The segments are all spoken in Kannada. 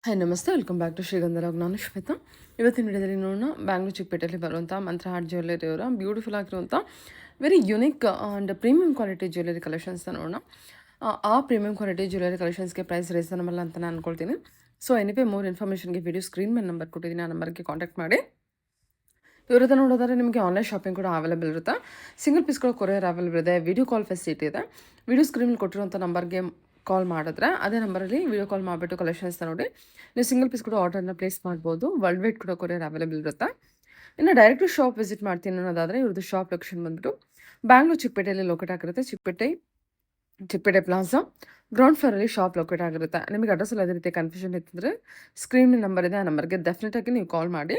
ಹಾಯ್ ನಮಸ್ತೆ, ವೆಲ್ಕಮ್ ಬ್ಯಾಕ್ ಟು ಶ್ರೀಗಂಧರಾಗ್. ನಾನು ಶ್ವೇತಾ. ಇವತ್ತಿನ ವಿಡಿಯೋದಲ್ಲಿ ನೋಡೋಣ ಬ್ಯಾಂಗ್ಳೂರ್ ಚಿಕ್ಕಪೇಟೆಯಲ್ಲಿ ಬರುವಂಥ ಮಂತ್ರ ಹಾರ್ಟ್ ಜ್ಯುವೆಲ್ಲರಿ ಅವರ ಬ್ಯೂಟಿಫುಲ್ ಆಗಿರುವಂಥ very unique and premium quality jewellery ಕಲೆಕ್ಷನ್ಸ್ನ ನೋಡೋಣ. ಆ ಪ್ರೀಮಿಯಂ ಕ್ವಾಲಿಟಿ ಜ್ಯುವೆಲ್ಲರಿ ಕಲೆಕ್ಷನ್ಸ್ಗೆ ಪ್ರೈಸ್ ರೀಸನಬಲ್ ಅಂತ ನಾನು ಅನ್ಕೊಳ್ತೀನಿ. ಸೊ ಎನಿವೇ ಮೋರ್ ಇನ್ಫಾರ್ಮೇಷನ್ಗೆ ವಿಡಿಯೋ ಸ್ಕ್ರೀನ್ ಮೇಲೆ ನಂಬರ್ ಕೊಟ್ಟಿದ್ದೀನಿ, ಆ ನಂಬರ್ಗೆ ಕಾಂಟ್ಯಾಕ್ಟ್ ಮಾಡಿ. ಇವ್ರದ್ದು ನೋಡೋದಾದ್ರೆ ನಿಮಗೆ ಆನ್ಲೈನ್ ಶಾಪಿಂಗ್ ಕೂಡ ಅವೈಲೇಬಲ್ ಇರುತ್ತೆ. ಸಿಂಗಲ್ ಪೀಸ್ಗಳು ಕೊರಿಯರ್ ಅವೈಲೇಬಲ್ ಇದೆ. ವಿಡಿಯೋ ಕಾಲ್ ಫೆಸಿಲಿಟಿ ಇದೆ. ವಿಡಿಯೋ ಸ್ಕ್ರೀನಲ್ಲಿ ಕೊಟ್ಟಿರುವಂಥ ನಂಬರ್ಗೆ ಕಾಲ್ ಮಾಡಿದ್ರೆ ಅದೇ ನಂಬರಲ್ಲಿ ವಿಡಿಯೋ ಕಾಲ್ ಮಾಡಿಬಿಟ್ಟು ಕಲೆಕ್ಷನ್ಸ್ನ ನೋಡಿ ನೀವು ಸಿಂಗಲ್ ಪೀಸ್ ಕೂಡ ಆರ್ಡರ್ನ ಪ್ಲೇಸ್ ಮಾಡ್ಬೋದು. ವರ್ಲ್ಡ್ ವೈಡ್ ಕೂಡ ಕೊರಿಯರ್ ಅವೈಲೇಬಲ್ ಇರುತ್ತೆ. ಇನ್ನು ಡೈರೆಕ್ಟು ಶಾಪ್ ವಿಸಿಟ್ ಮಾಡ್ತೀನಿ ಅನ್ನೋದಾದರೆ ಇವ್ರದ್ದು ಶಾಪ್ ಲೊಕೇಶನ್ ಬಂದುಬಿಟ್ಟು ಬ್ಯಾಂಗ್ಳೂರ್ ಚಿಕ್ಕಪೇಟೆಯಲ್ಲಿ ಲೊಕೇಟ್ ಆಗಿರುತ್ತೆ. ಚಿಕ್ಕಪೇಟೆ ಪ್ಲಾಜಾ ಗ್ರೌಂಡ್ ಫ್ಲೋರಲ್ಲಿ ಶಾಪ್ ಲೊಕೇಟ್ ಆಗಿರುತ್ತೆ. ನಿಮಗೆ ಅಡ್ರೆಸ್ ಎಲ್ಲ ಅದೇ ರೀತಿ ಕನ್ಫ್ಯೂಷನ್ ಇತ್ತಿದ್ರೆ ಸ್ಕ್ರೀನ್ ನಂಬರ್ ಇದೆ, ಆ ನಂಬರ್ಗೆ ಡೆಫಿನೆಟಾಗಿ ನೀವು ಕಾಲ್ ಮಾಡಿ.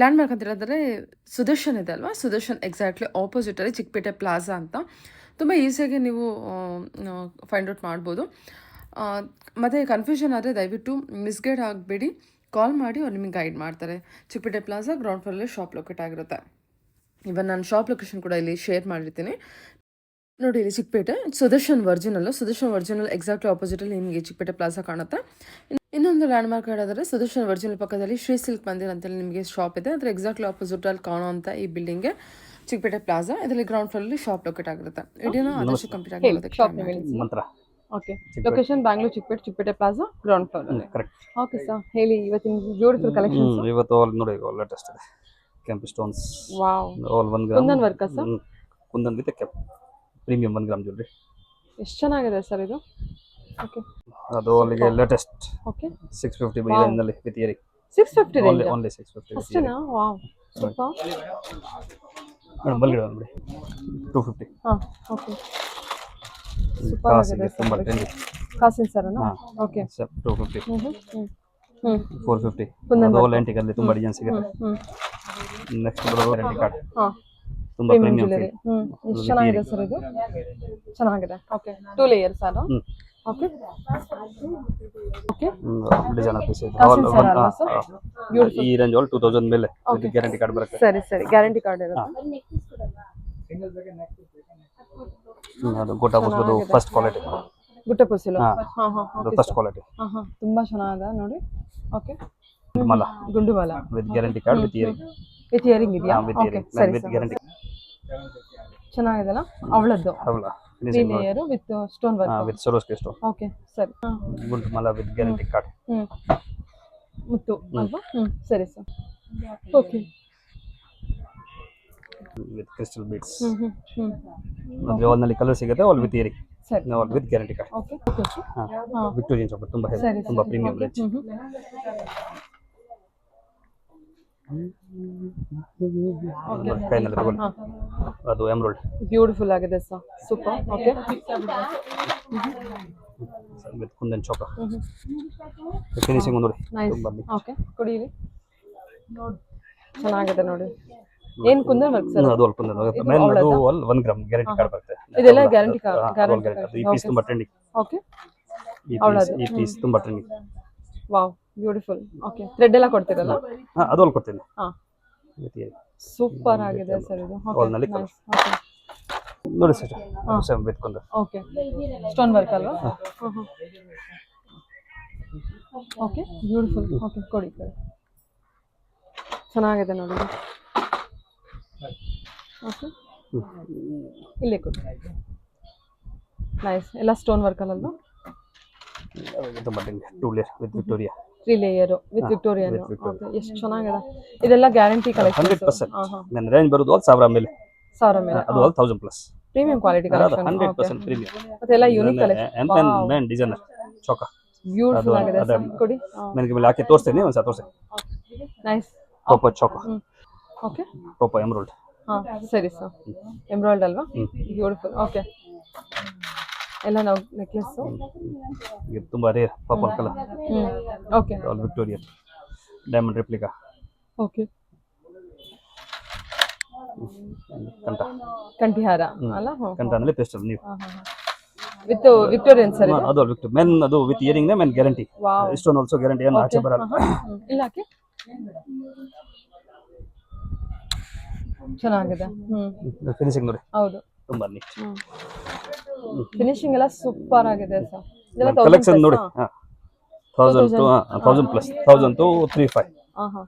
ಲ್ಯಾಂಡ್ ಮಾರ್ಕ್ ಅಂತ ಹೇಳಿದ್ರೆ ಸುದರ್ಶನ್ ಇದೆ ಅಲ್ವಾ, ಸುದರ್ಶನ್ ಎಕ್ಸಾಕ್ಟ್ಲಿ ಆಪೋಸಿಟಲ್ಲಿ ಚಿಕ್ಕಪೇಟೆ ಪ್ಲಾಜಾ ಅಂತ ತುಂಬ ಈಸಿಯಾಗಿ ನೀವು ಫೈಂಡ್ ಔಟ್ ಮಾಡ್ಬೋದು. ಮತ್ತು ಕನ್ಫ್ಯೂಷನ್ ಆದರೆ ದಯವಿಟ್ಟು ಮಿಸ್ಗೈಡ್ ಆಗಬೇಡಿ, ಕಾಲ್ ಮಾಡಿ ಅವ್ರು ನಿಮಗೆ ಗೈಡ್ ಮಾಡ್ತಾರೆ. ಚಿಕ್ಕಪೇಟೆ ಪ್ಲಾಜಾ ಗ್ರೌಂಡ್ ಫ್ಲೋರಲ್ಲಿ ಶಾಪ್ ಲೊಕೇಟ್ ಆಗಿರುತ್ತೆ. ಇವನ್ ನಾನು ಶಾಪ್ ಲೊಕೇಶನ್ ಕೂಡ ಇಲ್ಲಿ ಶೇರ್ ಮಾಡಿರ್ತೀನಿ ನೋಡಿ. ಇಲ್ಲಿ ಚಿಕ್ಕಪೇಟೆ ಸುದರ್ಶನ್ ವರ್ಜಿನಲ್ ಎಕ್ಸಾಕ್ಟ್ಲಿ ಆಪೋಸಿಟಲ್ಲಿ ನಿಮಗೆ ಚಿಕ್ಕಪೇಟೆ ಪ್ಲಾಜಾ ಕಾಣುತ್ತೆ. ಇನ್ನೊಂದು ಲ್ಯಾಂಡ್ ಮಾರ್ಕ್ ಹೇಳಿದ್ರೆ ಸುದರ್ಶನ್ ವರ್ಜಿನಲ್ ಪಕ್ಕದಲ್ಲಿ ಶ್ರೀ ಸಿಲ್ಕ್ ಮಂದಿರ್ ಅಂತೇಳಿ ನಿಮಗೆ ಶಾಪ್ ಇದೆ. ಅದರ ಎಕ್ಸಾಕ್ಟ್ಲಿ ಆಪೋಸಿಟಲ್ಲಿ ಕಾಣುವಂಥ ಈ ಬಿಲ್ಡಿಂಗ್ಗೆ ಚಿಕ್ಕಪೇಟೆ ಪ್ಲಾಜಾ, ಇದರಲ್ಲಿ ಗ್ರೌಂಡ್ ಫ್ಲೋರಲ್ಲಿ ಶಾಪ್ ಲೊಕೇಟ್ ಆಗಿರುತ್ತೆ. ವಿಡಿಯೋನ ಆದಷ್ಟು ಕಂಪ್ಲೀಟ್ ಆಗಿ okay. Location Bangalore Chikkapete plaza ground floor. Correct. Okay sir, ಹೇಳಿ ಇವತ್ತಿನ ಬ್ಯೂಟಿಫುಲ್ ಕಲೆಕ್ಷನ್ಸ್. ಇವತ್ತು ಆಲ್ ನೋಡಿ, ಲೇಟೆಸ್ಟ್ ಇದೆ. ಕೆಂಪು stones. Wow. All 1 gram kundan work sir. Kundan with ಕೆಂಪ್ ಪ್ರೀಮಿಯಂ 1 ಗ್ರಾಮ್ ಜ್ಯುವೆಲ್ಲರಿ. ಎಷ್ಟು ಚೆನ್ನಾಗಿದೆ ಸರ್ ಇದು. ಓಕೆ. ಅದು ಅಲ್ಲಿಗೆ ಲೇಟೆಸ್ಟ್. ಓಕೆ. 650 ರೇಂಜ್ ನಲ್ಲಿ ವಿತ್ ಇಯರಿಂಗ್. 650 ರೇಂಜ್. ಓನ್ಲಿ 650. ಅಷ್ಟೇನಾ? Wow, super. ಮೇಡಂ ಬಲ್ಲಿ ನೋಡಿ 250. ಹಾ, ಓಕೆ. ಸೂಪರ್ ಆಗಿದೆ. ತುಂಬಾ ಟ್ರೆಂಡಿ. ಕಾಸಿನ್ ಸರನಾ? ಓಕೆ. 250. 450. ಕುಂದನ್ ಅದು ಆಂಟಿಕ್ ಅಲ್ಲಿ ತುಂಬಾ ಡಿಸೈನ್ ಸಿಗುತ್ತೆ. ನೆಕ್ಸ್ಟ್ ಬರೋದು ಗ್ಯಾರಂಟಿ ಕಾರ್ಡ್. ಹಾ, ತುಂಬಾ ಪ್ರೀಮಿಯಂ ಜ್ಯುವೆಲ್ಲರಿ. ಎಷ್ಟು ಚೆನ್ನಾಗಿದೆ ಸರ್ ಇದು. ಚೆನ್ನಾಗಿದೆ. ಓಕೆ. 2 ಲೇಯರ್ಸ್ ಅಲ್ಲ? ಓಕೆ. ಓಕೆ. ಡಿಸೈನರ್ ಪೀಸ್ ಇದೆ. ಕಾಸಿನ್ ಸರ ಅಲ್ವಾ ಸರ್? ಬ್ಯೂಟಿಫುಲ್. ಈ ರೇಂಜ್ ಆಲ್ 2000 ಮೇಲೆ ವಿತ್ ಗ್ಯಾರಂಟಿ ಕಾರ್ಡ್ ಬರುತ್ತೆ. ಸರಿ, ಗ್ಯಾರಂಟಿ ಕಾರ್ಡ್ ಇರುತ್ತೆ. ಅದು ಗೋಟಾ ಬಸ್ದು ಫಸ್ಟ್ ಕ್ವಾಲಿಟಿ. ಗುಟ್ಟ ಪುಸಿಲು. ಹಾ, ಓಕೆ. First quality. ತುಂಬಾ ಚೆನ್ನಾಗಿದೆ ನೋಡಿ. ಓಕೆ. ಮಲ ಗುಂಡುಮಾಲ with guarantee card with earring. With earring ಇದೆಯಾ? ವಿತ್ ಓಕೆ, ಇಯರಿಂಗ್ ಸರಿ ವಿತ್ ಸರ್. ಗ್ಯಾರಂಟಿ. ಚೆನ್ನಾಗಿದೆಲ್ಲ ಅವಳದ್ದು. ಹೌಲ 3 layer with stone work. With Swarovski stone. Okay, ಸರಿ. ಗುಂಟು ಮಲ ವಿತ್ ಗ್ಯಾರಂಟಿ ಕಾರ್ಡ್. ಮುತ್ತು ಅಲ್ವಾ? ಸರಿ sir. Okay. With crystal beads. ಮತ್ತೆ ಆಲ್ ನಲ್ಲಿ ಕಲರ್ ಸಿಗುತ್ತೆ, ಆಲ್ ವಿತ್ ಇಯರಿಂಗ್. ಸರಿ. All with guarantee card. Okay. Victorian shop ತುಂಬಾ ಹೆವಿ, ಸರಿ, ತುಂಬಾ ಪ್ರೀಮಿಯಂ ರೇಂಜ್. ಕೈನಲ್ಲಿ ತಗೊಳ್ಳಿ. ಅದು ಎಮರಾಲ್ಡ್. ಬ್ಯೂಟಿಫುಲ್ ಆಗಿದೆ sir, super. Okay. With kundan ಚೌಕ. ಫಿನಿಶಿಂಗ್ ನೋಡಿ ನೈಸ್. ತುಂಬಾ ಓಕೆ, ಕುಡೀರಿ. ಚೆನ್ನಾಗಿದೆ ನೋಡಿ. ಏನ್ ಕುಂದನ್ ವರ್ಕ್ ಸರ್? ಅದು ಅಲ್ಪ ಮೇನ್ ಅದು ಆಲ್ 1 ಗ್ರಾಮ್ ಗ್ಯಾರಂಟಿ ಕಾರ್ಡ್ ಬರುತ್ತೆ. ಇದೆಲ್ಲ ಗ್ಯಾರಂಟಿ ಗ್ಯಾರಂಟಿ. ಈ ಪೀಸ್ ತುಂಬಾ ಟ್ರೆಂಡಿಂಗ್. ಓಕೆ. ಈ ಪೀಸ್ ತುಂಬಾ trending. Wow, beautiful. Okay. Thread ಎಲ್ಲ ಕೊಡ್ತೀರಲ್ಲ? ಅದು ಅಲ್ಲಿ ಕೊಡ್ತೀನಿ. ಸೂಪರ್ ಆಗಿದೆ ಸರ್ ಇದು. ಆಲ್ ನಲ್ಲಿ ಕಲರ್ ನೋಡಿ sir. Same with kundan. Okay. Stone work ಅಲ್ವಾ? Okay, beautiful. ಓಕೆ, ಕೊಡಿ. ಚೆನ್ನಾಗಿದೆ ನೋಡಿ. ಓಕೆ, ಇಲ್ಲೇ ಕೊಡಿ. ನೈಸ್. ಎಲ್ಲ ಸ್ಟೋನ್ ವರ್ಕ್ ಅಲ್ವಾ? ತುಂಬಾ trendy. 2 layer with Victoria. 3 layer with Victorian. Okay, ಎಷ್ಟು ಚೆನ್ನಾಗಿದೆ. ಇದೆಲ್ಲ ಗ್ಯಾರಂಟಿ ಕಲೆಕ್ಷನ್. 100%. ನನ್ನ ರೇಂಜ್ ಬರೋದು 1000 ಮೇಲೆ. 1000 ಮೇಲೆ. ಅದು 1000 plus. Premium quality collection. 100% premium. ಮತ್ತೆ ಎಲ್ಲ ಯೂನಿಕ್ ಕಲೆಕ್ಷನ್. ಮೇನ್ ಡಿಸೈನರ್ ಚೌಕ. ಬ್ಯೂಟಿಫುಲ್ ಆಗಿದೆ ಸರ್. ಕೊಡಿ. ನನಗೆ ಮೇಲೆ ಹಾಕಿ ತೋರಿಸ್ತೀನಿ ಒಂದ್ಸಲ ತೋರಿಸಿ. ನೈಸ್. ಟೋಪ ಚೌಕ. ಓಕೆ. ಟೋಪ ಎಮರಾಲ್ಡ್. ಸರಿ ಸರ್. ಎಮರಾಲ್ಡ್ ಅಲ್ವಾ? ಬ್ಯೂಟಿಫುಲ್. ಓಕೆ. ಎಲ್ಲ ನಾವು ನೆಕ್ಲೆಸ್. ಇದು ತುಂಬಾ rare purple colour. Okay. All Victoria diamond replica. Okay. ಕಂಠ ಕಂಠಿಹಾರ ಅಲ್ಲ? ಕಂಠನಲ್ಲಿ ಪೇಸ್ಟಲ್ ನೀವು ವಿತ್ ವಿಕ್ಟೋರಿಯನ್ ಸರ್. ಅದು ವಿಕ್ಟೋರಿಯಾ ಮೆನ್, ಅದು ವಿತ್ ಇಯರಿಂಗ್ ಮೆನ್ ಗ್ಯಾರಂಟಿ. ಇಷ್ಟೊಂದು ಆಲ್ಸೋ ಗ್ಯಾರಂಟಿ, ಏನು ಆಚೆ ಬರಲ್ಲ. ಇಲ್ಲ ಹಾಕಿ. ಚೆನ್ನಾಗಿದೆ. ಫಿನಿಶಿಂಗ್ ನೋಡಿ. ಹೌದು, ತುಂಬಾ ನೀಟ್. ಫಿನಿಶಿಂಗ್ ಎಲ್ಲ ಸೂಪರ್ ಆಗಿದೆ ಸರ್. ಇದೆಲ್ಲ ಕಲೆಕ್ಷನ್ ನೋಡಿ. 1000 to 1000 plus 1000 to 35. ಹಾಂ ಹಾಂ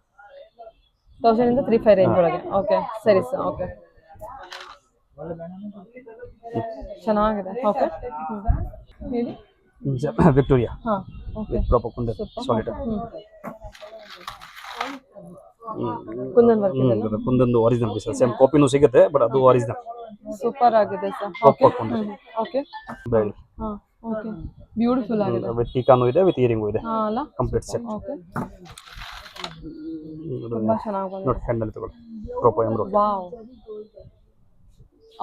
1000 ಇಂದ 3-5 ರೇಂಜ್ ಒಳಗೆ. ಓಕೆ ಸರಿ ಸರ್. ಓಕೆ ಚೆನ್ನಾಗಿದೆ. ಓಕೆ ಹೇಳಿ. Victoria ಹಾಂ okay with proper kundan solid. Kundan work ಇದೆಲ್ಲ ಕುಂದಂದು ಒರಿಜಿನಲ್ ಪೀಸ್ ಸೇಮ್ ಕಾಪಿನೂ ಸಿಗುತ್ತೆ ಬಟ್ ಅದು ಒರಿಜಿನಲ್ ಸೂಪರ್ ಆಗಿದೆ sir. Okay proper kundan okay ಬೆಳ್ಳಿ ಹಾಂ ಓಕೆ ಬ್ಯೂಟಿಫುಲ್ ಆಗಿದೆ. ವಿತ್ ಟೀಕಾನು ಇದೆ ವಿತ್ ಇಯರಿಂಗು ಇದೆ ಹಾಂ ಅಲ್ಲ ಕಂಪ್ಲೀಟ್ ಸೆಟ್. ಓಕೆ ತುಂಬ ಚೆನ್ನಾಗಿ ಬಂದಿದೆ. ನೋಡಿ ಹ್ಯಾಂಡಲ್ ತಗೊಳ್ಳಿ ಪ್ರಾಪರ್ ಎಂಬ್ರಾಯ್ಡ್. ವಾವ್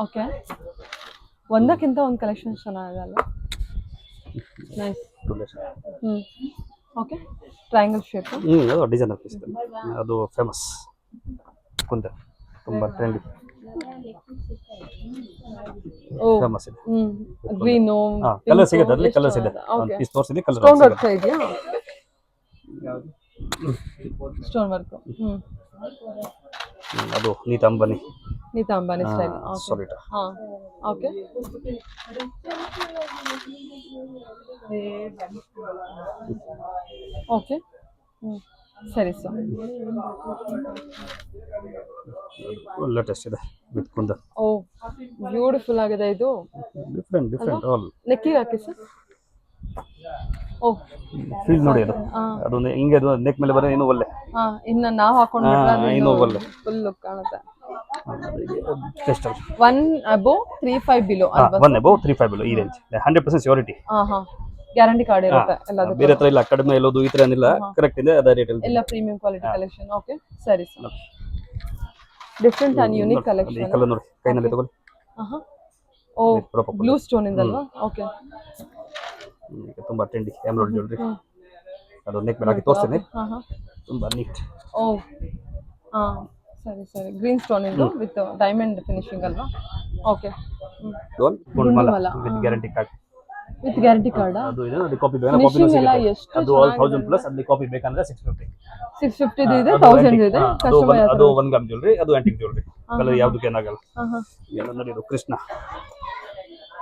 ಓಕೆ ಒಂದಕ್ಕಿಂತ ಒಂದು ಕಲೆಕ್ಷನ್ ಚೆನ್ನಾಗಿದೆ ಅಲ್ಲ. ನೈಸ್. Okay triangle shape. ಅದು ಡಿಸೈನರ್ ಪೀಸ್ ಅದು ಫೇಮಸ್ ಕುಂದನ್ ತುಂಬ ಟ್ರೆಂಡಿ ಫೇಮಸ್ ಇದೆ. ಗ್ರೀನ್ ಕಲರ್ ಸಿಗುತ್ತೆ ಅದ್ರಲ್ಲಿ ಕಲರ್ಸ್ ಇದೆ ಒಂದು ಪೀಸ್ ತೋರಿಸಿದೆ ಕಲರ್ ಸ್ಟೋನ್ ವರ್ಕ್ ಇದೆಯಾ? Stone work. ಅದು ನೀತಾಂಬನಿ ನೀತಾಂಬಾನಿ ಸ್ಟೈಲ್. ಸಾಲಿಡ್. ಹಾಂ ಓಕೆ ಓಕೆ ಸರಿ ಸರ್. ಲೇಟೆಸ್ಟ್ ಇದೆ ವಿತ್ ಕುಂದನ್. ಓ ಬ್ಯೂಟಿಫುಲ್ ಆಗಿದೆ ಇದು. ಡಿಫ್ರೆಂಟ್ ಆಲ್ ನೆಕ್ಕಿಗೆ ಹಾಕಿ ಸರ್. ಓ ಫೀಲ್ ನೋಡಿ ಅದು ಅದೊಂದು ಹಿಂಗೆ ಅದು ನೆಕ್ ಮೇಲೆ ಬರೋ ಇನ್ನೂ ಒಳ್ಳೆ. ಹಾಂ ಇನ್ನು ನಾವು ಹಾಕೊಂಡ್ಬಿಟ್ರೆ ಇನ್ನೂ ಒಳ್ಳೆ ಫುಲ್ ಲುಕ್ ಕಾಣುತ್ತೆ. ಟೆಸ್ಟಲ್ 1 above 3-5 below ಅಲ್ವಾ? 1 above 3-5 below ಈ ರೇಂಜ್ 100% ಶ್ಯೂರಿಟಿ. ಹಾಂ ಹಾಂ ಗ್ಯಾರಂಟಿ ಕಾರ್ಡ್ ಇರುತ್ತೆ ಎಲ್ಲದಕ್ಕೂ. ಬೇರೆ ಹತ್ರ ಇಲ್ಲ ಕಡಿಮೆ ಇಲ್ಲೋದು ಈ ತರ ಏನಿಲ್ಲ ಕರೆಕ್ಟ್ ಇದೆ ಅದೇ ರೇಟ್ ಎಲ್ಲ ಪ್ರೀಮಿಯಂ ಕ್ವಾಲಿಟಿ ಕಲೆಕ್ಷನ್. ಓಕೆ ಸರಿ ಸರ್. ಡಿಫ್ರೆಂಟ್ ಅಂಡ್ ಯೂನಿಕ್ ಈ ಕಲೆಕ್ಷನ್. ಕಲರ್ ನೋಡಿ ಕೈನಲ್ಲಿ ತಗೊಳ್ಳಿ. ಹಾಂ ಓ ಬ್ಲೂ ಸ್ಟೋನ್ ಇಂದಲ್ವಾ? ಓಕೆ ತುಂಬಾ ಟ್ರೆಂಡಿ ಎಮರಾಲ್ಡ್ ಜ್ಯುವೆಲರಿ. ಅದು ನೆಕ್ ಮೇಲೆ ಹಾಕಿ ತೋರಿಸ್ತೀನಿ. ಹಾಂ ಹಾಂ ತುಂಬಾ ನೀಟ್. ಓ ಹಾಂ ಸರಿ ಸರಿ ಗ್ರೀನ್ ಸ್ಟೋನ್ ಇಂದು ವಿತ್ ಡೈಮಂಡ್ ಫಿನಿಶಿಂಗ್ ಅಲ್ವಾ? ಓಕೆ ಗುಂಡ್ಮಲ with guarantee card. With guarantee card. ಅದು ಇದೆ ಅದು ಕಾಪಿ ಬೇಕಂದ್ರೆ ಕಾಪಿ ಎಲ್ಲ ಸಿಗುತ್ತೆ. ಎಷ್ಟು ಅದು 1000 ಪ್ಲಸ್ ಅಲ್ಲಿ ಕಾಪಿ ಬೇಕಂದ್ರೆ 650. 650 ಇದೆ 1000 ಇದೆ. ಕಸ್ಟಮರ್ ಅದು 1 ಗ್ರಾಮ್ ಜ್ಯುವೆಲರಿ ಅದು ಆಂಟಿಕ್ ಜ್ಯುವೆಲರಿ ಕಲರ್ ಯಾವುದಕ್ಕೆ ಏನಾಗಲ್ಲ. ಹಾಂ ಹಾಂ ಎಲ್ಲ ನೋಡಿ ಇದು ಕೃಷ್ಣ.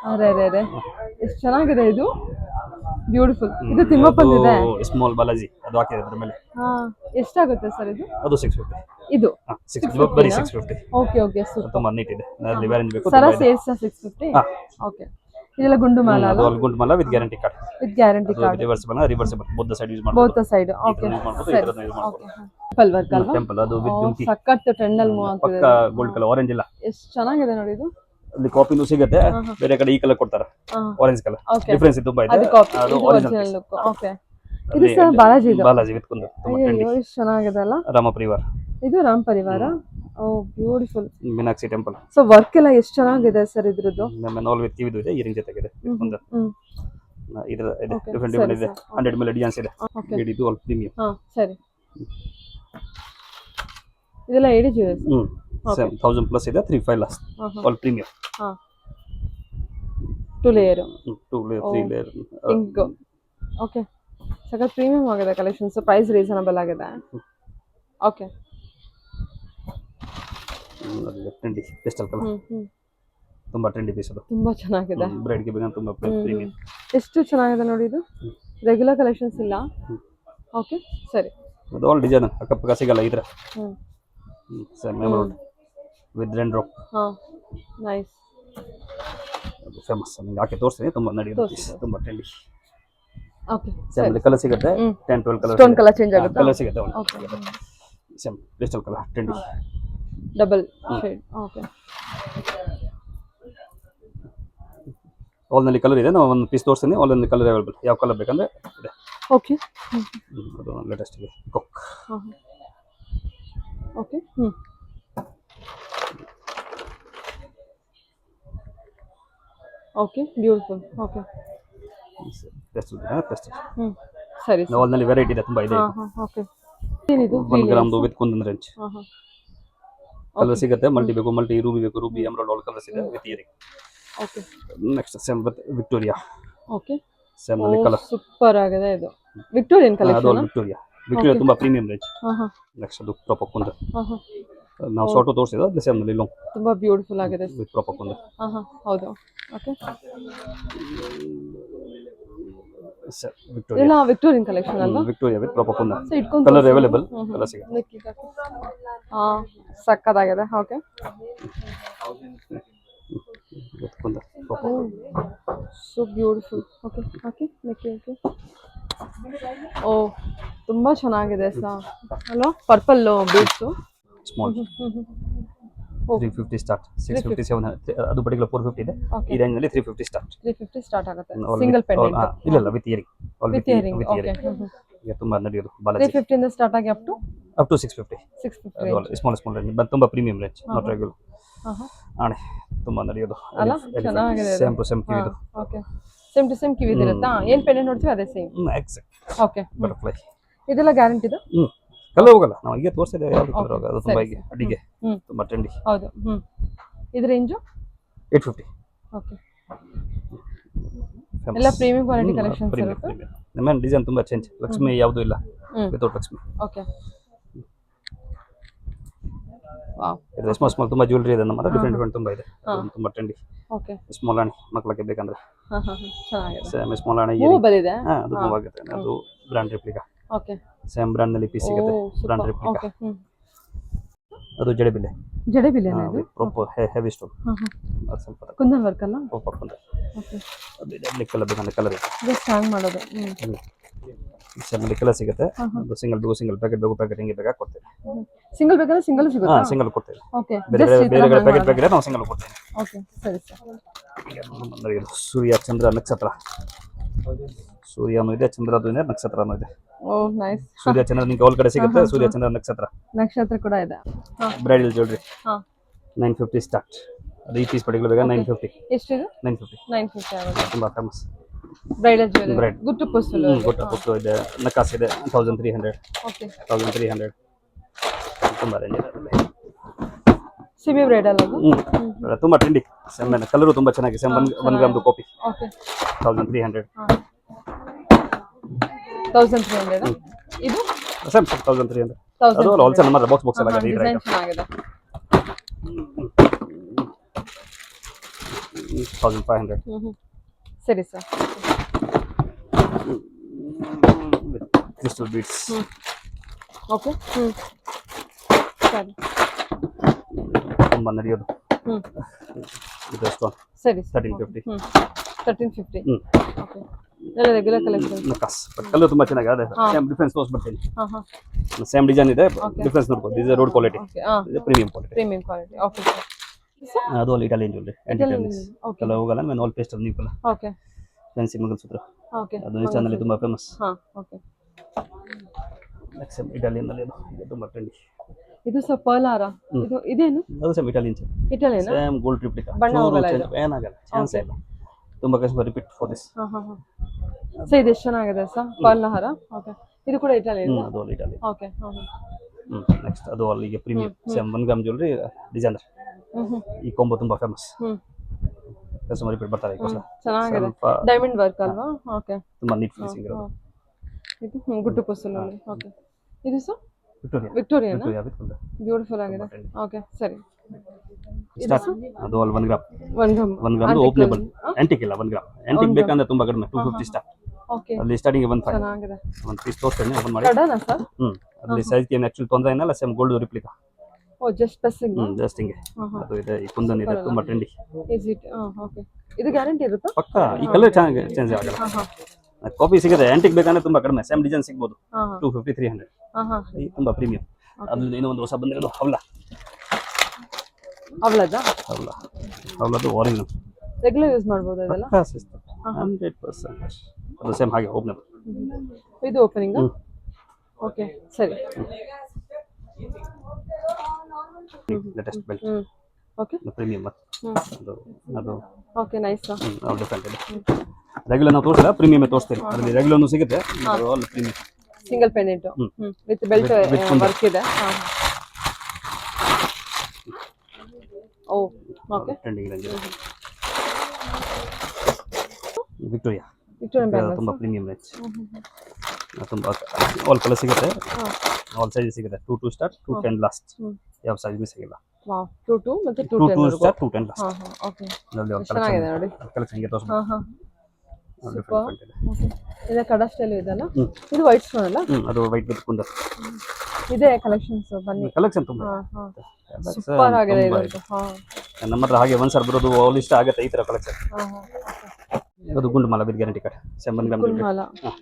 ಅರೆ ಅರೆ ಅರೆ ಎಷ್ಟು ಚೆನ್ನಾಗಿದೆ ಇದು. ಬ್ಯೂಟಿಫುಲ್. ಇದು ತಿಮ್ಮಪ್ಪಂದಿದೆ. ಸ್ಮಾಲ್ ಬಾಲಾಜಿ ಅದು ಹಾಕಿದೆ ಅದ್ರ ಮೇಲೆ. ಹಾಂ ಎಷ್ಟಾಗುತ್ತೆ ಸರ್ ಇದು? ಅದು 650. ಇದು 650 ಬರೀ 650. Okay okay super. ತುಂಬಾ ನೀಟ್ ಇದೆ. ಅಲ್ಲಿ ವೇರೆಂಜ್ ಬೇಕು ಸರ ಸೇರ್ಸ 650. ಓಕೆ ಇದೆಲ್ಲ ಗುಂಡು ಮಾಲ ಅಲ್ಲ? ಅದು ಗುಂಡ್ಮಲ with guarantee card. With guarantee card. Reversible both side use ಮಾಡಬಹುದು. Both side. ಓಕೆ ಇದನ್ನ ಯೂಸ್ ಮಾಡಬಹುದು. ಟೆಂಪಲ್ ವರ್ಕ್ ಅಲ್ವಾ? ಟೆಂಪಲ್ ಅದು ವಿತ್ ಜುಮ್ಕಿ ಸಕ್ಕತ್ ಟ್ರೆಂಡ್ ಅಲ್ಲಿ ಮೂವ್ ಆಗ್ತಿದೆ. ಪಕ್ಕ ಗೋಲ್ಡ್ ಕಲರ್ ಆರೆಂಜ್ ಇಲ್ಲ. ಎಷ್ಟು ಚೆನ್ನಾಗಿದೆ ನೋಡಿ ಇದು. ಅಲ್ಲಿ ಕಾಪಿನೂ ಸಿಗುತ್ತೆ ಬೇರೆ ಕಡೆ ಈ ಕಲರ್ ಕೊಡ್ತಾರೆ ಆರೆಂಜ್ ಕಲರ್. ಓಕೆ ಡಿಫರೆನ್ಸ್ ತುಂಬಾ ಇದೆ. ಅದು ಕಾಪಿ ಅದು ಇದು ಒರಿಜಿನಲ್ ಒರಿಜಿನಲ್ ಲುಕ್. ಓಕೆ ಇದು ಸರ್ ಬಾಲಾಜಿ ಇದು. ಬಾಲಾಜಿ ವಿತ್ ಕುಂದ ತುಂಬಾ ಟ್ರೆಂಡಿ. ಅಯ್ಯೋ ಎಷ್ಟು ಚೆನ್ನಾಗಿದೆ ಅಲ್ಲ. ರಾಮ ಪರಿವಾರ ಇದು ರಾಮ್ ಪರಿವಾರ. ಓ beautiful. Meenakshi temple. So work ಎಲ್ಲ ಎಷ್ಟು ಚೆನ್ನಾಗಿದೆ ಸರ್ ಇದ್ರದ್ದು. ನಮ್ಮ ನಾಲ್ ವಿತ್ ಕಿವಿದು ಇದೆ ಇಯರಿಂಗ್ ಜೊತೆಗಿದೆ ಕುಂದ. ಇದರ ಇದೆ ಡಿಫರೆಂಟ್ ಇದೆ 100 ಮೇಲೆ ಡಿಸೈನ್ಸ್ ಇದೆ. ಇದು ಆಲ್ ಪ್ರೀಮಿಯಂ. ಹಾ ಸರಿ ಇದೆಲ್ಲ ಎಡಿ ಜ್ಯುವೆಲ್ಸ್. ಸೇಮ್ 1000 ಪ್ಲಸ್ ಇದೆ 3-5 ಲಾಸ್ಟ್ ಆಲ್ ಪ್ರೀಮಿಯಂ. ಹಾ 2 layer 2 layer 3 layer pink. Okay ಸಖತ್ ಪ್ರೀಮಿಯಂ ಆಗಿದೆ ಕಲೆಕ್ಷನ್ಸ್. ಪ್ರೈಸ್ ರೀಸನಬಲ್ ಆಗಿದೆ. ಓಕೆ ಟ್ರೆಂಡಿ ಪೇಸ್ಟಲ್ ಕಲರ್ ತುಂಬಾ ಟ್ರೆಂಡಿ ಪೀಸ್ ಅದು. ತುಂಬಾ ಚೆನ್ನಾಗಿದೆ. ಬ್ರೈಡ್ ಗೆ ಬೇಗ ತುಂಬಾ ಪ್ರೀಮಿಯಂ. ಎಷ್ಟು ಚೆನ್ನಾಗಿದೆ ನೋಡಿ ಇದು. ರೆಗ್ಯುಲರ್ ಕಲೆಕ್ಷನ್ಸ್ ಇಲ್ಲ. ಓಕೆ ಸರಿ ಅದು ಆಲ್ ಡಿಸೈನ್ ಅಕ್ಕಪಕ್ಕ ಸಿಗಲ್ಲ ಇದ್ರ. ಸೇಮ್ ಎಮರಾಲ್ಡ್ ವಿತ್ ರೆಂಡ್ರೋ. ಹಾ ನೈಸ್. ಅದು ಫೇಮಸ್. ನಿಮಗೆ ಹಾಕಿ ತೋರಿಸ್ತೀನಿ ತುಂಬಾ ನಡೆಯುತ್ತೆ ಪೀಸ್ ತುಂಬಾ ಟ್ರೆಂಡಿ. ಓಕೆ ಸೇಮ್ ಕಲರ್ ಸಿಗುತ್ತೆ 10-12 ಕಲರ್. ಸ್ಟೋನ್ ಕಲರ್ ಚೇಂಜ್ ಆಗುತ್ತೆ. ಕಲರ್ ಸಿಗುತ್ತೆ. Okay same pastel colour trendy double shade. Okay all ನಲ್ಲಿ ಕಲರ್ ಇದೆ. ನಾವು ಒಂದು ಪೀಸ್ ತೋರಿಸ್ತೀನಿ. ಆಲ್ ನಲ್ಲಿ ಕಲರ್ ಅವೈಲೇಬಲ್. ಯಾವ ಕಲರ್ ಬೇಕಂದ್ರೆ ಇದೆ. ಓಕೆ ಅದು ಲೇಟೆಸ್ಟ್ ಇದೆ ಕೊಕ್. Okay okay beautiful. Okay pastel pastel ಸರಿ ಆಲ್ ನಲ್ಲಿ ವೆರೈಟಿ ಇದೆ ತುಂಬಾ ಇದೆ. ಓಕೆ ಏನಿದು 1 gram with kundan range colour ಸಿಗುತ್ತೆ. ಮಲ್ಟಿ ಬೇಕು ಮಲ್ಟಿ, ರೂಬಿ ಬೇಕು ರೂಬಿ, ಎಮರಾಲ್ಡ್ ಆಲ್ ಕಲರ್ಸ್ ಇದೆ with earring. Okay next same with Victoria. Okay same ನಲ್ಲಿ ಕಲರ್ ಸೂಪರ್ ಆಗಿದೆ ಇದು. Victorian collection. ವಿಕ್ಟೋರಿಯಾ ವಿಕ್ಟೋರಿಯಾ ತುಂಬಾ ಪ್ರೀಮಿಯಂ ರೇಂಜ್. ನೆಕ್ಸ್ಟ್ ಅದು ಪ್ರಾಪರ್ ಕುಂದ. ನಾವು ಶಾರ್ಟ್ ತೋರಿಸಿದ ಅದೇ ಸೇಮ್ ನಲ್ಲಿ ಲಾಂಗ್ ತುಂಬಾ ಬ್ಯೂಟಿಫುಲ್ ಆಗಿದೆ ವಿತ್ ಪ್ರಾಪರ್ ಕುಂದ. ಹೌದು. ಓಕೆ ವಿಕ್ಟೋರಿಯಾ ಎಲ್ಲ ವಿಕ್ಟೋರಿಯನ್ ಕಲೆಕ್ಷನ್ ಅಲ್ವಾ? Victoria with proper kundan so ಇಟ್ಕೊಂಡು ಕಲರ್ ಅವೈಲೇಬಲ್ ಕಲರ್ ಸಿಗುತ್ತೆ. ಹಾಂ ಸಕ್ಕತ್ತಾಗಿದೆ. Okay kundan so beautiful. Okay okay ನೆಕ್ಕಿ ಓಕೆ. ಓ ತುಂಬ ಚೆನ್ನಾಗಿದೆ ಅಲ್ವಾ? Purple beads. ಸ್ಮಾಲ್ 350 ಸ್ಟಾರ್ಟ್ 650 700 ಅದು ಪರ್ಟಿಕ್ಯುಲರ್ 450 ಇದೆ. ಈ ರೇಂಜ್ ನಲ್ಲಿ 350 ಸ್ಟಾರ್ಟ್ 350 ಸ್ಟಾರ್ಟ್ ಆಗುತ್ತೆ. ಸಿಂಗಲ್ ಪೆಂಡೆಂಟ್ ಇಲ್ಲ with earring with earring. Okay ಈಗ ತುಂಬಾ ನಡೆಯೋದು ಬಾಲಾಜಿ 350 ಇಂದ ಸ್ಟಾರ್ಟ್ ಆಗಿ ಅಪ್ ಟು 650 ಸ್ಮಾಲ್ ರೇಂಜ್ ತುಂಬಾ ಪ್ರೀಮಿಯಂ ರೇಂಜ್ ನಾಟ್ ರೆಗ್ಯುಲರ್. ಆಣೆ ತುಂಬಾ ನಡೆಯೋದು ಅಲ್ಲ ಚೆನ್ನಾಗಿದೆ. ಸೇಮ್ ಟು ಸೇಮ್ ಕಿವಿದು. ಓಕೆ ಸೇಮ್ ಟು ಸೇಮ್ ಕಿವಿದು ಇರುತ್ತಾ? ಏನು ಪೆಂಡೆಂಟ್ ನೋಡ್ತೀವಿ ಅದೇ ಸೇಮ್. ಎಕ್ಸಾಕ್ಟ್ ಓಕೆ ಬಟರ್ಫ್ಲೈ ಇದೆಲ್ಲ ಗ್ಯಾರಂಟಿ ಇದೆ? ಕಲರ್ ಹೋಗಲ್ಲ. ನಾವು ಈಗ ತೋರಿಸಿದೆ ಯಾವುದು ಕಲರ್ ಹೋಗಲ್ಲ. ಅದು ತುಂಬಾ ಈಗ ಅಡಿಗೆ ತುಂಬಾ ಟ್ರೆಂಡಿ. ಹೌದು. ಇದು ರೇಂಜು 850. ಓಕೆ ಎಲ್ಲ ಪ್ರೀಮಿಯಂ ಕ್ವಾಲಿಟಿ ಕಲೆಕ್ಷನ್ಸ್ ಇರುತ್ತೆ. ನಮ್ಮ ಡಿಸೈನ್ ತುಂಬಾ ಚೇಂಜ್. ಲಕ್ಷ್ಮಿ ಯಾವುದು ಇಲ್ಲ ವಿತೌಟ್ ಲಕ್ಷ್ಮಿ. ಓಕೆ ವಾವ್ ಇದು ಸ್ಮಾಲ್ ತುಂಬಾ ಜ್ಯುವೆಲರಿ ಇದೆ ನಮ್ಮ ಡಿಫರೆಂಟ್ ತುಂಬಾ ಇದೆ. ತುಂಬಾ ಟ್ರೆಂಡಿ. ಓಕೆ ಸ್ಮಾಲ್ ಆಣಿ ಮಕ್ಕಳಿಗೆ ಬೇಕಂದ್ರೆ ಚೆನ್ನಾಗಿದೆ. ಸೇಮ್ ಸ್ಮಾಲ್ ಆಣಿ ಹೂ ಬಂದಿದೆ. ಅದು ತುಂಬಾ ಆಗುತ್ತೆ. ಅದು brand replica. Okay same brand ನಲ್ಲಿ ಪೀಸ್ ಸಿಗುತ್ತೆ. Brand replica. ಓಕೆ ಅದು ಜಡೆಬಿಲ್ಲೆ. ಜಡೆಬಿಲ್ಲೆ ಇದು ಪ್ರಾಪರ್ ಹೆವಿ ಸ್ಟೋನ್. ಅದು ಸ್ವಲ್ಪ ಕುಂದನ್ ವರ್ಕ್ ಅಲ್ಲ? ಪ್ರಾಪರ್ ಕುಂದ. ಓಕೆ ಅದು ಇದೆ ಕಲರ್ ಬೇಕಂದ್ರೆ ಕಲರ್ ಇದೆ. ಜಸ್ಟ್ ಹ್ಯಾಂಗ್ ಮಾಡೋದು. ಸೇಮ್ ಕಲರ್ ಸಿಗುತ್ತೆ. ಅದು ಸಿಂಗಲ್ ಪ್ಯಾಕೆಟ್ ಪ್ಯಾಕೆಟ್ ಹಿಂಗೆ ಬೇಕಾ ಕೊಡ್ತೇವೆ. ಸಿಂಗಲ್ ಬೇಕಾದ್ರೆ ಸಿಂಗಲ್ ಸಿಗುತ್ತಾ? ಸಿಂಗಲ್ ಕೊಡ್ತೇವೆ. ಓಕೆ ಬೇರೆ ಪ್ಯಾಕೆಟ್ ನಾವು ಸಿಂಗಲ್ ಕೊಡ್ತೇವೆ. ಓಕೆ ಸರಿ ಸರ್. ಸೂರ್ಯ ಚಂದ್ರ ನಕ್ಷತ್ರ. ಸೂರ್ಯನೂ ಇದೆ ಚಂದ್ರದು ಇದೆ ನಕ್ಷತ್ರನೂ ಇದೆ. ಓ ನೈಸ್. ಸೂರ್ಯ ಚಂದ್ರ ನಿಮಗೆ ಆಲ್ ಕಡೆ ಸಿಗುತ್ತೆ. ಸೂರ್ಯ ಚಂದ್ರ ನಕ್ಷತ್ರ ಕೂಡ ಇದೆ. ಬ್ರೈಡಲ್ ಜ್ಯುವೆಲರಿ ಹಾ 950 ಸ್ಟಾರ್ಟ್. ಅದು ಈ ಪೀಸ್ ಪರ್ಟಿಕ್ಯುಲರ್ ಬೇಕಾ 950. ಎಷ್ಟಿದೆ? 950 ಆಗುತ್ತೆ. ತುಂಬಾ ಫೇಮಸ್ ಬ್ರೈಡಲ್ ಜ್ಯುವೆಲರಿ. ಗುಟ್ಟು ಪುಸ್ತಲು. ಗುಟ್ಟು ಇದೆ. ನಕಾಸ್ ಇದೆ 1300. ಓಕೆ 1300 ತುಂಬಾ ರೇಂಜ್ ಇದೆ. ಸಿಮಿ ಬ್ರೈಡಲ್ ಅದು ತುಂಬಾ ಟ್ರೆಂಡಿ. ಸೇಮ್ ಕಲರ್ ತುಂಬಾ ಚೆನ್ನಾಗಿದೆ. Same 1 gram copy. ಓಕೆ 1300. 1300 ಇದು ಸೇಮ್ 1300. ಅದು ಆಲ್ಸೋ ನಮ್ಮ ಬಾಕ್ಸ್ ಎಲ್ಲ ಆಗಿದೆ. ಡಿಸೈನ್ ಚೆನ್ನಾಗಿದೆ. 1500. ಸರಿ ಸರ್. Crystal beads. ಓಕೆ ಸರಿ ತುಂಬಾ ನಡೆಯೋದು. ಇದು ಸ್ಟೋನ್ ಸರಿ 1350. 1350. ಓಕೆ ಎಲ್ಲ ರೆಗ್ಯುಲರ್ ಕಲೆಕ್ಷನ್. ನಕಾಸ್ ಬಟ್ ಕಲರ್ ತುಂಬಾ ಚೆನ್ನಾಗಿದೆ. ಅದೇ ಸೇಮ್ ಡಿಫರೆನ್ಸ್ ತೋರಿಸ್ಬಿಡ್ತೀನಿ. ಸೇಮ್ ಡಿಸೈನ್ ಇದೆ. ಡಿಫರೆನ್ಸ್ ನೋಡ್ಬೋದು. ಇದು ರೋಡ್ ಕ್ವಾಲಿಟಿ. ಇದು ಪ್ರೀಮಿಯಂ ಕ್ವಾಲಿಟಿ. ಓಕೆ ಅದು ಅಲ್ಲಿ ಇಟಾಲಿಯನ್ ಜ್ಯುವೆಲರಿ. ಕಲರ್ ಹೋಗಲ್ಲ. ನಾನು all paste new colour. Okay fancy mangalsutra. Okay ಅದು ಈ ಚಾನಲ್ ತುಂಬಾ ಫೇಮಸ್. ಓಕೆ ಸೇಮ್ ಇಟಾಲಿಯನ್ ನಲ್ಲಿ ಇದು ತುಂಬಾ ಟ್ರೆಂಡಿ. ಇದು ಸಹ ಪರ್ಲ್ ಹಾರ. ಇದು ಇದೇನು? ಅದು same Italian same gold replica. ಬಣ್ಣ ಹೋಗಲ್ಲ. ಏನಾಗಲ್ಲ ಚಾನ್ಸ್ ಇಲ್ಲ. ತುಂಬಾ customer repeat for this. So ಇದು ಎಷ್ಟು ಚೆನ್ನಾಗಿದೆ ಸರ್ ಪರ್ಲ್ ಹಾರ. ಓಕೆ ಇದು ಕೂಡ ಇಟಾಲಿಯನ್. ಅದು ಅಲ್ಲಿ ಇಟಾಲಿಯನ್. ಓಕೆ ನೆಕ್ಸ್ಟ್ ಅದು ಅಲ್ಲಿಗೆ premium same 1 gram jewellery designer. ಈ ಕಾಂಬೋ ತುಂಬಾ ಫೇಮಸ್. ಕಸ್ಟಮರ್ ರಿಪೀಟ್ ಬರ್ತಾರೆ. ಚೆನ್ನಾಗಿದೆ. ಡೈಮಂಡ್ ವರ್ಕ್ ಅಲ್ವಾ? ಓಕೆ ತುಂಬಾ ನೀಟ್ ಫಿನಿಶಿಂಗ್ ಇರೋದು. ಇದು ಗುಟ್ಟು ಪುಸ್ತಲು. ಓಕೆ ಇದು ಸರ್ ವಿಕ್ಟೋರಿಯಾ ಬ್ಯೂಟಿಫುಲ್ ಆಗಿದೆ. ಓಕೆ ಸರಿ. ಅದು ಅಲ್ಲಿ 1 ಗ್ರಾಮ್ ಓಪನೇಬಲ್. ಆಂಟಿಕ್ ಇಲ್ಲ 1 ಗ್ರಾಮ್. ಆಂಟಿಕ್ ಬೇಕಂದ್ರೆ ತುಂಬಾ ಕಡಿಮೆ 250 ಸ್ಟಾರ್ಟ್. ಓಕೆ ಅಲ್ಲಿ ಸ್ಟಾರ್ಟಿಂಗ್ 1500. ಚೆನ್ನಾಗಿದೆ. ಒಂದು ಪೀಸ್ ತೋರಿಸ್ತೀನಿ ಓಪನ್ ಮಾಡಿ. ಕಡನ ಸರ್? ಅಲ್ಲಿ ಸೈಜ್ ಏನು ಆಕ್ಚುಲಿ ತೊಂದರೆ ಏನಿಲ್ಲ. Same gold replica. ಓ ಜಸ್ಟ್ ಪಸ್ಸಿಂಗ್. ಜಸ್ಟ್ ಹಿಂಗೆ ಅದು ಇದೆ. ಈ ಕುಂದನ್ ಇದೆ ತುಂಬಾ ಟ್ರೆಂಡಿ. Is it? ಓಕೆ ಇದು ಗ್ಯಾರಂಟಿ ಇರುತ್ತಾ? ಪಕ್ಕ. ಈ ಕಲರ್ ಚೆನ್ನಾಗಿ ಚೇಂಜ್ ಆಗಲ್ಲ. ಕಾಪಿ ಸಿಗುತ್ತೆ. ಆಂಟಿಕ್ ಬೇಕಂದ್ರೆ ತುಂಬಾ ಕಡಿಮೆ. ಸೇಮ್ ಡಿಸೈನ್ ಸಿಗಬಹುದು 250 300. ಈ ತುಂಬಾ ಪ್ರೀಮಿಯಂ. ಅದ್ರಲ್ಲಿ ಇನ್ನೊಂದು ಹೊಸ ಬಂದಿರೋದು ಹವಳ. ಹವಳದು ಆರೆಂಜ್ ರೆಗ್ಯುಲರ್ ಯೂಸ್ ಮಾಡಬಹುದು ಇದೆಲ್ಲ. 100%. ಅದು ಸೇಮ್ ಹಾಗೆ ಓಪನ್. ಇದು ಓಪನಿಂಗ್. ಓಕೆ ಸರಿ. Latest belt. ಓಕೆ ಪ್ರೀಮಿಯಂ ಅದು ಓಕೆ ನೈಸ್. ಅದು ಡಿಫರೆಂಟ್ ಇದೆ. ರೆಗ್ಯುಲರ್ ನಾವು ತೋರಿಸಿಲ್ಲ. ಪ್ರೀಮಿಯಂ ತೋರಿಸ್ತೀವಿ. ಅದರಲ್ಲಿ ರೆಗ್ಯುಲರ್ನು ಸಿಗುತ್ತೆ. All premium. Single pendant with belt work ಇದೆ. ಓ okay trending range. Victoria bangles ತುಂಬಾ ಪ್ರೀಮಿಯಂ ರೇಂಜ್. ತುಂಬಾ ಆಲ್ ಕಲರ್ ಸಿಗುತ್ತೆ. ಆಲ್ ಸೈಜ್ ಸಿಗುತ್ತೆ. 2 to start 210 ಲಾಸ್ಟ್. ಯಾವ ಸೈಜ್ ಮಿಸ್ ಆಗಿಲ್ಲ. ವಾವ್ 2 ಮತ್ತೆ 2 to start 210 ಲಾಸ್ಟ್. ಓಕೆ ನಲ್ಲಿ ಚೆನ್ನಾಗಿದೆ ನೋಡಿ. ಕಲೆಕ್ಷನ್ ಗೆ ತೋರಿಸ್ತೀನಿ. ಸೂಪರ್. ಓಕೆ, ಇದೆ ಕಡ ಸ್ಟೈಲ್ ಇದೆಲ್ಲ. ಹ್ಮ್. ಇದು ವೈಟ್ ಸ್ಟೋನ್ ಅಲ್ಲ? ಅದು ವೈಟ್ ವಿತ್ ಕುಂದನ್ ಇದೆ ಕಲೆಕ್ಷನ್ಸ್ ಬನ್ನಿ. ಕಲೆಕ್ಷನ್ ತುಂಬಾ ಸೂಪರ್ ಆಗಿದೆ ಇದು. ನಮ್ಮ ಹತ್ರ ಹಾಗೆ ಒಂದ್ಸಲ ಬರೋದು ಆಲ್ ಇಷ್ಟ ಆಗುತ್ತೆ ಈ ತರ ಕಲೆಕ್ಷನ್. ಅದು ಗುಂಡು ಮಾಲ ವಿತ್ ಗ್ಯಾರಂಟಿ ಕಾರ್ಡ್ 7 ಗ್ರಾಮ್ ಕುಲ್ಮಾಲ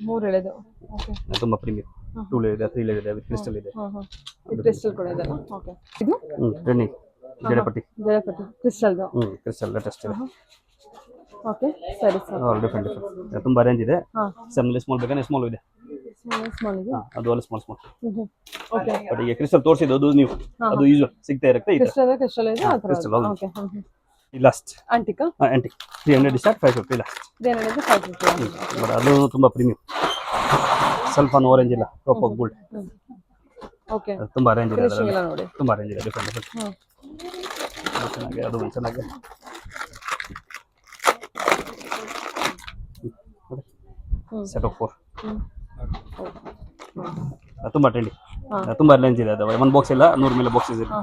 3 ಎಳೆದು. ಓಕೆ, ತುಂಬಾ ಪ್ರೀಮಿಯಂ. 2 ಲೇಯರ್ ಇದೆ, 3 ಲೇಯರ್ ಇದೆ, ವಿತ್ ಕ್ರಿಸ್ಟಲ್ ಇದೆ. ಇದು ಕ್ರಿಸ್ಟಲ್ ಕೂಡ ಇದೆಲ್ಲ. ಓಕೆ, ಇದು ಟ್ರೆಂಡಿಂಗ್ ಜಡಪಟ್ಟಿ ಕ್ರಿಸ್ಟಲ್. ಕ್ರಿಸ್ಟಲ್ ಲೇಟೆಸ್ಟ್ ಇದೆ. ಓಕೆ, ಸರಿ ಸರ್. ಆಲ್ ಡಿಫರೆಂಟ್ ತುಂಬಾ ರೇಂಜ್ ಇದೆ. ಸೆಮ್ಲಿ ಸ್ಮಾಲ್ ಬೇಕಾದ್ರೆ ಸ್ಮಾಲ್ ಇದೆ. ಸ್ಮಾಲ್ ಇದೆ. ಅದು ಅಲ್ಲಿ ಸ್ಮಾಲ್ ಓಕೆ, ಬಟ್ ಈಗ ಕ್ರಿಸ್ಟಲ್ ತೋರಿಸಿದ್ದು ಅದು ನೀವು ಅದು ಯೂಶುವಲ್ ಸಿಗ್ತಾ ಇರುತ್ತೆ. ಕ್ರಿಸ್ಟಲ್ ಇದೆ ಆ ಥರ. ಕ್ರಿಸ್ಟಲ್ ಓಕೆ, ಲಾಸ್ಟ್ ಆಂಟಿಕಾ ಆಂಟಿಕ್ 300 ಸ್ಟಾರ್ಟ್ 550 ಲಾಸ್ಟ್. ಇದೇನಿದೆ 550. ಬಟ್ ಅದು ತುಂಬಾ ಪ್ರೀಮಿಯಂ. ಸ್ವಲ್ಪ ಆರೆಂಜ್ ಇಲ್ಲ, ಪ್ರಾಪರ್ ಗೋಲ್ಡ್. ಓಕೆ, ತುಂಬಾ ರೇಂಜ್ ಇದೆ ಫಿನಿಶಿಂಗ್ ಅದರಲ್ಲಿ. ಎಲ್ಲ ನೋಡಿ. ತುಂಬಾ ರೇಂಜ್ ಇದೆ, ಡಿಫರೆಂಟ್ ಚೆನ್ನಾಗಿ. ಅದು ಒಂದು ಚೆನ್ನಾಗಿ ಸೆಟ್ ಆಫ್ 4 ತುಂಬಾ ಟ್ರೆಂಡಿ. ತುಂಬಾ ರೇಂಜ್ ಇದೆ ಅದು. ಒಂದು ಬಾಕ್ಸ್ ಇಲ್ಲ, 100 ಮೇಲೆ ಬಾಕ್ಸಸ್ ಇದೆ.